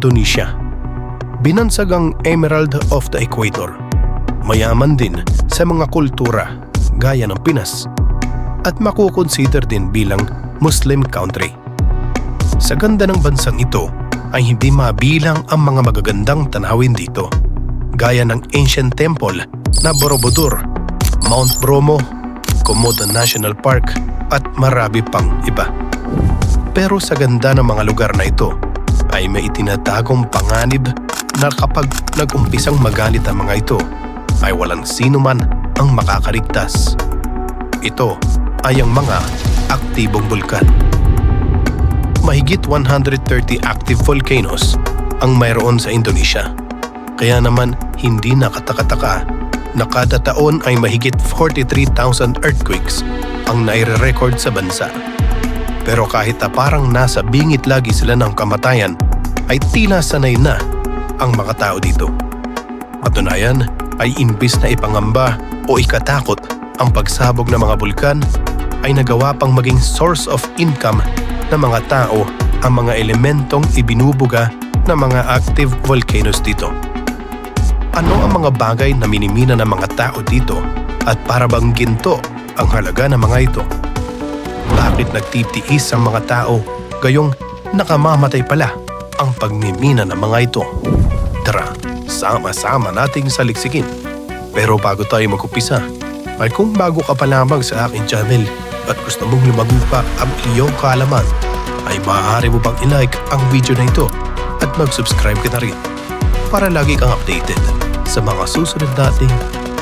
Indonesia. Binansag ang Emerald of the Equator. Mayaman din sa mga kultura gaya ng Pinas at makukonsider din bilang Muslim country. Sa ganda ng bansang ito ay hindi mabilang ang mga magagandang tanawin dito, gaya ng ancient temple na Borobudur, Mount Bromo, Komodo National Park at marami pang iba. Pero sa ganda ng mga lugar na ito ay may itinatagong panganib na kapag nag-umpisang magalit ang mga ito ay walang sino man ang makakaligtas. Ito ay ang mga aktibong bulkan. Mahigit 130 active volcanoes ang mayroon sa Indonesia. Kaya naman hindi nakataka-taka na kada taon ay mahigit 43,000 earthquakes ang naire-record sa bansa. Pero kahit na parang nasa bingit lagi sila ng kamatayan, ay tila sanay na ang mga tao dito. Patunayan ay imbis na ipangamba o ikatakot ang pagsabog ng mga bulkan, ay nagawa pang maging source of income ng mga tao ang mga elementong ibinubuga ng mga active volcanoes dito. Ano ang mga bagay na minimina ng mga tao dito at para bang ginto ang halaga ng mga ito? Bakit nagtitiis ang mga tao gayong nakamamatay pala ang pagmimina ng mga ito? Tara, sama-sama nating saliksikin. Pero bago tayo mag-upisa, ay kung bago ka pa lamang sa aking channel at gusto mong lumago pa ang iyong kaalaman, ay maaari mo bang i-like ang video na ito at mag-subscribe ka na rin para lagi kang updated sa mga susunod nating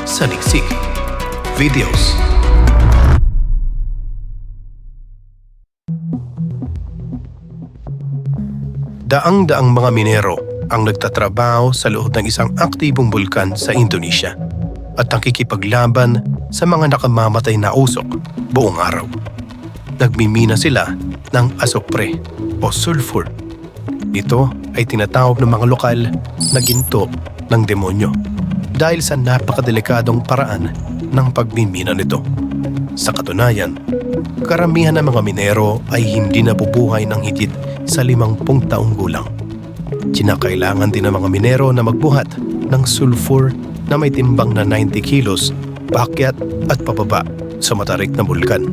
saliksik videos. Daang-daang mga minero ang nagtatrabaho sa loob ng isang aktibong bulkan sa Indonesia at nakikipaglaban sa mga nakamamatay na usok buong araw. Nagmimina sila ng asupre o sulfur. Ito ay tinatawag ng mga lokal na ginto ng demonyo dahil sa napakadelikadong paraan ng pagmimina nito. Sa katunayan, karamihan ng mga minero ay hindi nabubuhay ng higit sa 50 taong gulang. Kinakailangan din ng mga minero na magbuhat ng sulfur na may timbang na 90 kilos paakyat at pababa sa matarik na bulkan.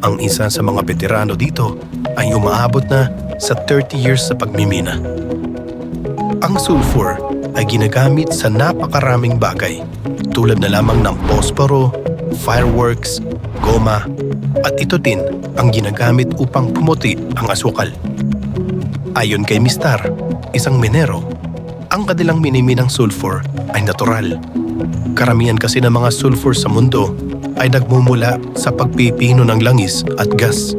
Ang isa sa mga veterano dito ay umaabot na sa 30 years sa pagmimina. Ang sulfur ay ginagamit sa napakaraming bagay tulad na lamang ng posporo, fireworks, goma, at ito din ang ginagamit upang pumuti ang asukal. Ayon kay Mr. isang minero, ang kanilang miniminang sulfur ay natural. Karamihan kasi ng mga sulfur sa mundo ay nagmumula sa pagpipino ng langis at gas.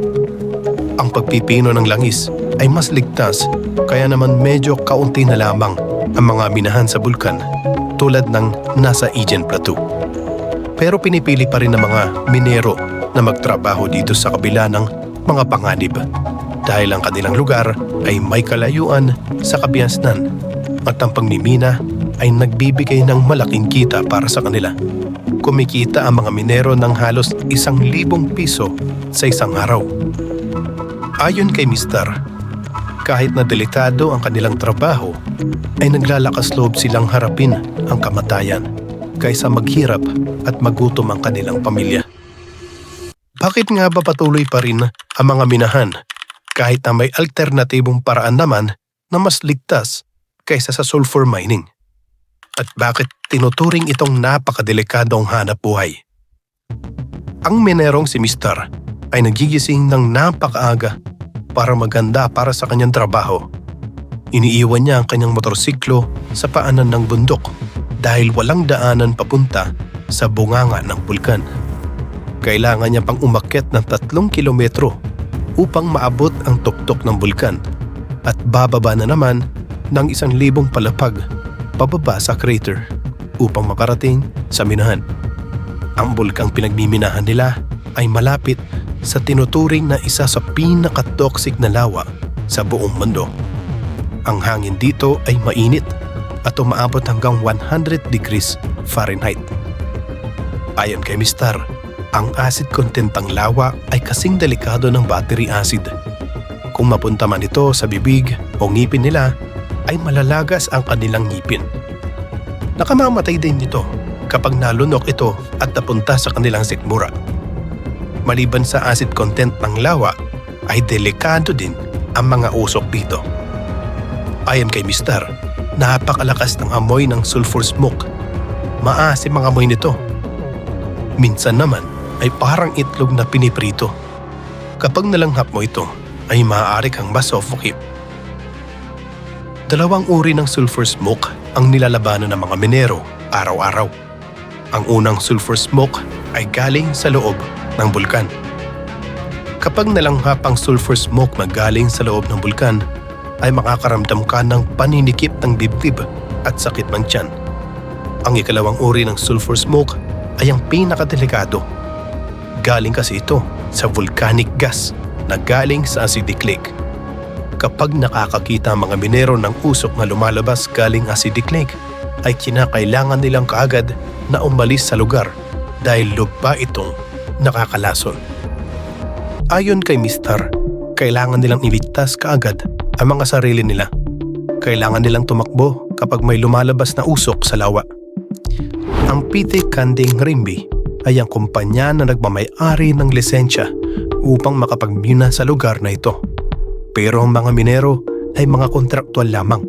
Ang pagpipino ng langis ay mas ligtas, kaya naman medyo kaunti na lamang ang mga minahan sa bulkan tulad ng nasa Aegean Plateau. Pero pinipili pa rin ng mga minero na magtrabaho dito sa kabila ng mga panganib dahil ang kanilang lugar ay may kalayuan sa kabiasnan at ang pagmimina ay nagbibigay ng malaking kita para sa kanila. Kumikita ang mga minero ng halos 1,000 piso sa isang araw. Ayon kay Mr., kahit na delikado ang kanilang trabaho, ay naglalakas loob silang harapin ang kamatayan kaysa maghirap at magutom ang kanilang pamilya. Bakit nga ba patuloy pa rin ang mga minahan kahit na may alternatibong paraan naman na mas ligtas kaysa sa sulfur mining? At bakit tinuturing itong napakadelikadong hanap buhay? Ang minerong si Mr. ay nagigising ng napakaaga para maganda para sa kanyang trabaho. Iniiwan niya ang kanyang motorsiklo sa paanan ng bundok dahil walang daanan papunta sa bunganga ng bulkan. Kailangan niya pang umakyat ng 3 kilometro upang maabot ang tuktok ng bulkan at bababa na naman ng 1,000 palapag pababa sa crater upang makarating sa minahan. Ang bulkang pinagmiminahan nila ay malapit sa tinuturing na isa sa pinaka-toxic na lawa sa buong mundo. Ang hangin dito ay mainit at umaabot hanggang 100 degrees Fahrenheit. Ayon kay Mr., ang acid content ng lawa ay kasing delikado ng battery acid. Kung mapunta man ito sa bibig o ngipin nila, ay malalagas ang kanilang ngipin. Nakamamatay din ito kapag nalunok ito at napunta sa kanilang sikmura. Maliban sa acid content ng lawa, ay delikado din ang mga usok dito. Ayon kay Mr., napakalakas ng amoy ng sulfur smoke. Maasim ang amoy nito. Minsan naman ay parang itlog na piniprito. Kapag nalanghap mo ito, ay maaari kang ma-suffocate. Dalawang uri ng sulfur smoke ang nilalabanan ng mga minero araw-araw. Ang unang sulfur smoke ay galing sa loob ng bulkan. Kapag nalanghap ang sulfur smoke na galing sa loob ng bulkan, ay makakaramdam ka ng paninikip ng dibdib at sakit ng tiyan. Ang ikalawang uri ng sulfur smoke ay ang pinakadelikado. Galing kasi ito sa volcanic gas na galing sa acidic lake. Kapag nakakakita ang mga minero ng usok na lumalabas galing acidic lake, ay kinakailangan nilang kaagad na umalis sa lugar dahil lubba itong nakakalason. Ayon kay Mr., kailangan nilang iligtas kaagad ang mga sarili nila. Kailangan nilang tumakbo kapag may lumalabas na usok sa lawa. Ang PT Kanding Rimby ay ang kumpanya na nagmamay-ari ng lisensya upang makapagmina sa lugar na ito. Pero ang mga minero ay mga kontraktual lamang.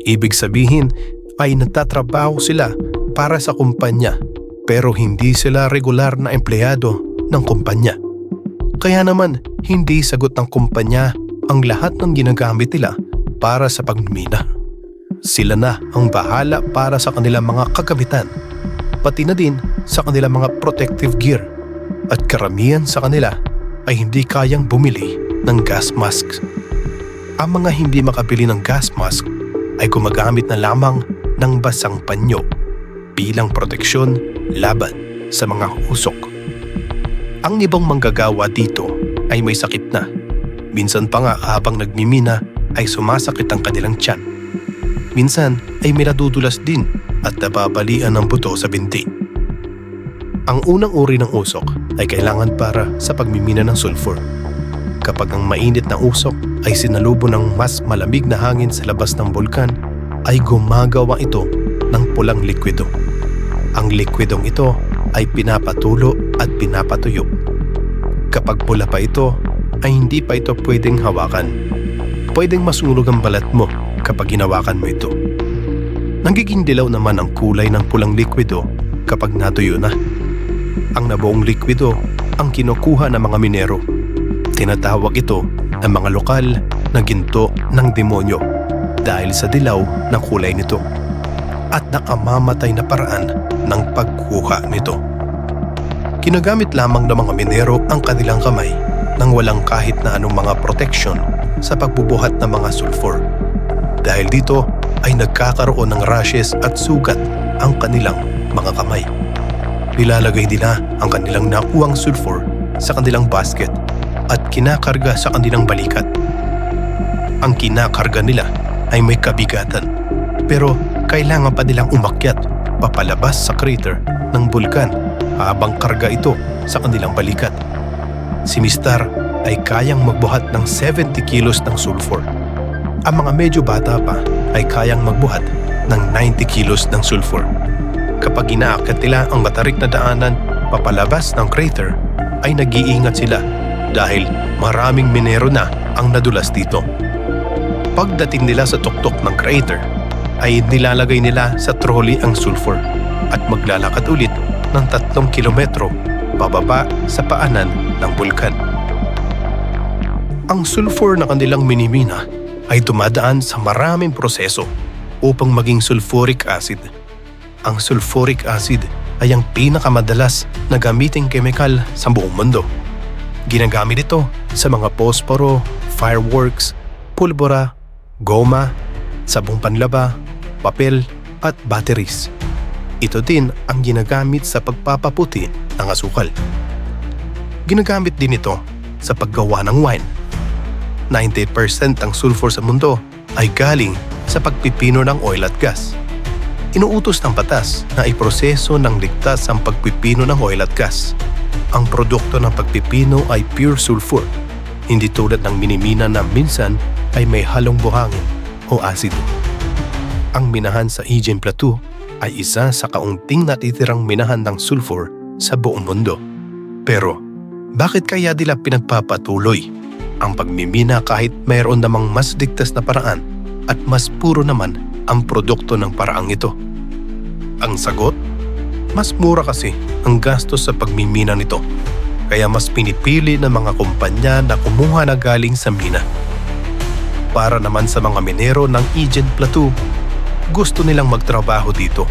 Ibig sabihin ay nagtatrabaho sila para sa kumpanya pero hindi sila regular na empleyado ng kumpanya. Kaya naman hindi sagot ng kumpanya ang lahat ng ginagamit nila para sa pagmina. Sila na ang bahala para sa kanilang mga kagamitan, pati na din sa kanilang mga protective gear, at karamihan sa kanila ay hindi kayang bumili ng gas mask. Ang mga hindi makabili ng gas mask ay gumagamit na lamang ng basang panyo bilang proteksyon laban sa mga usok. Ang ibang manggagawa dito ay may sakit na. Minsan pa nga habang nagmimina ay sumasakit ang kanilang tiyan. Minsan ay may nadudulas din at nababalian ng buto sa binti. Ang unang uri ng usok ay kailangan para sa pagmimina ng sulfur. Kapag ang mainit na usok ay sinalubo ng mas malamig na hangin sa labas ng bulkan, ay gumagawa ito ng pulang likwido. Ang likwidong ito ay pinapatulo at pinapatuyo. Kapag pula pa ito, ay hindi pa ito pwedeng hawakan. Pwedeng masunog ang balat mo kapag hinawakan mo ito. Nagiging dilaw naman ang kulay ng pulang likwido kapag natuyo na. Ang nabuong likwido ang kinukuha ng mga minero. Tinatawag ito ng mga lokal na ginto ng demonyo dahil sa dilaw ng kulay nito at nakamamatay na paraan ng pagkuha nito. Ginagamit lamang ng mga minero ang kanilang kamay nang walang kahit na anong mga protection sa pagbubuhat ng mga sulfur. Dahil dito ay nagkakaroon ng rashes at sugat ang kanilang mga kamay. Nilalagay nila ang kanilang nakuwang sulfur sa kanilang basket at kinakarga sa kanilang balikat. Ang kinakarga nila ay may kabigatan, pero kailangan pa nilang umakyat papalabas sa crater ng bulkan habang karga ito sa kanilang balikat. Si Mr. ay kayang magbuhat ng 70 kilos ng sulfur. Ang mga medyo bata pa ay kayang magbuhat ng 90 kilos ng sulfur. Kapag inaakyat nila ang matarik na daanan papalabas ng crater, ay nag-iingat sila dahil maraming minero na ang nadulas dito. Pagdating nila sa tuktok ng crater, ay nilalagay nila sa trolley ang sulfur at maglalakad ulit ng 3 kilometro pababa sa paanan ng bulkan. Ang sulfur na kanilang minimina ay dumadaan sa maraming proseso upang maging sulfuric acid. Ang sulfuric acid ay ang pinakamadalas na gamiting kemikal sa buong mundo. Ginagamit ito sa mga posporo, fireworks, pulbura, goma, sabong panlaba, papel at batteries. Ito din ang ginagamit sa pagpapaputi ng asukal. Ginagamit din ito sa paggawa ng wine. 90% ng sulfur sa mundo ay galing sa pagpipino ng oil at gas. Inuutos ng batas na iproseso ng ligtas ang pagpipino ng oil at gas. Ang produkto ng pagpipino ay pure sulfur, hindi tulad ng minimina na minsan ay may halong buhangin o asido. Ang minahan sa Aegean Plateau ay isa sa kaunting natitirang minahan ng sulfur sa buong mundo. Pero bakit kaya nila pinagpapatuloy ang pagmimina kahit mayroon namang mas ligtas na paraan at mas puro naman ang produkto ng paraang ito? Ang sagot? Mas mura kasi ang gastos sa pagmimina nito. Kaya mas pinipili ng mga kumpanya na kumuha na galing sa mina. Para naman sa mga minero ng Aegean Plateau, gusto nilang magtrabaho dito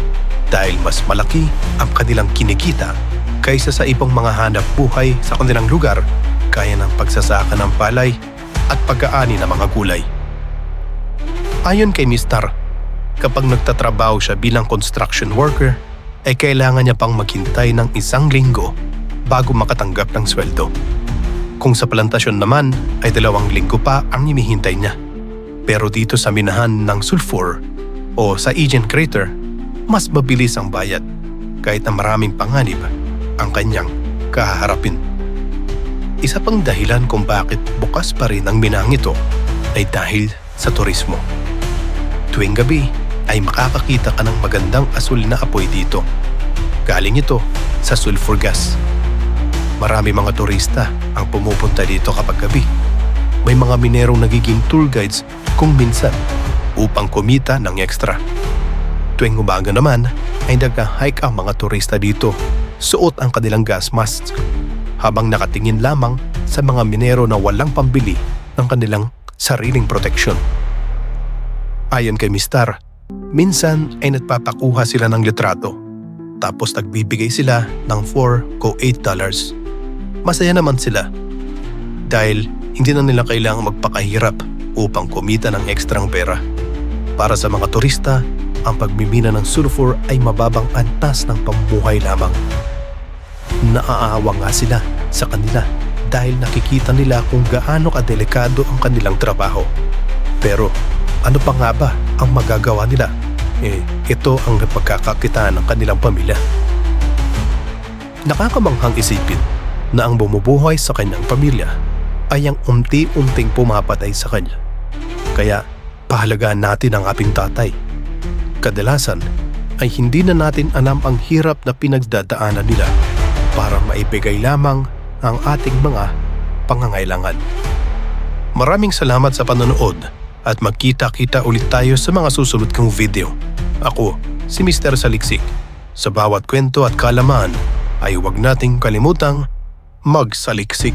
dahil mas malaki ang kanilang kinikita kaysa sa ibang mga hanap buhay sa kanilang lugar kaya ng pagsasaka ng palay at pag-aani ng mga gulay. Ayon kay Mr., kapag nagtatrabaho siya bilang construction worker, ay kailangan niya pang maghintay ng 1 linggo bago makatanggap ng sweldo. Kung sa plantasyon naman ay 2 linggo pa ang hinihintay niya. Pero dito sa minahan ng sulfur o sa Aegean Crater, mas mabilis ang bayad kahit na maraming panganib ang kanyang kaharapin. Isa pang dahilan kung bakit bukas pa rin ang minahang ito ay dahil sa turismo. Tuwing gabi ay makakakita ka ng magandang asul na apoy dito. Galing ito sa sulfur gas. Marami mga turista ang pumupunta dito kapag gabi. May mga minerong nagiging tour guides kung minsan upang kumita ng ekstra. Tuwing umaga naman ay nag-hike ang mga turista dito, suot ang kanilang gas masks habang nakatingin lamang sa mga minero na walang pambili ng kanilang sariling proteksyon. Ayon kay Mr., minsan ay nagpapakuha sila ng litrato tapos nagbibigay sila ng $4 o $8. Masaya naman sila dahil hindi na nila kailangang magpakahirap upang kumita ng ekstrang pera. Para sa mga turista, ang pagmimina ng sulfur ay mababang antas ng pamumuhay lamang. Naaawa nga sila sa kanila dahil nakikita nila kung gaano kadelikado ang kanilang trabaho. Pero ano pa nga ba ang magagawa nila? Ito ang pagkakakitaan ng kanilang pamilya. Nakakamanghang isipin na ang bumubuhay sa kanyang pamilya ay ang unti-unting pumapatay sa kanya. Kaya pahalagahan natin ang ating tatay. Kadalasan ay hindi na natin alam ang hirap na pinagdadaanan nila para maibigay lamang ang ating mga pangangailangan. Maraming salamat sa panonood at magkita-kita ulit tayo sa mga susunod kong video. Ako, si Mr. Saliksik. Sa bawat kwento at kalaman ay huwag nating kalimutang magsaliksik.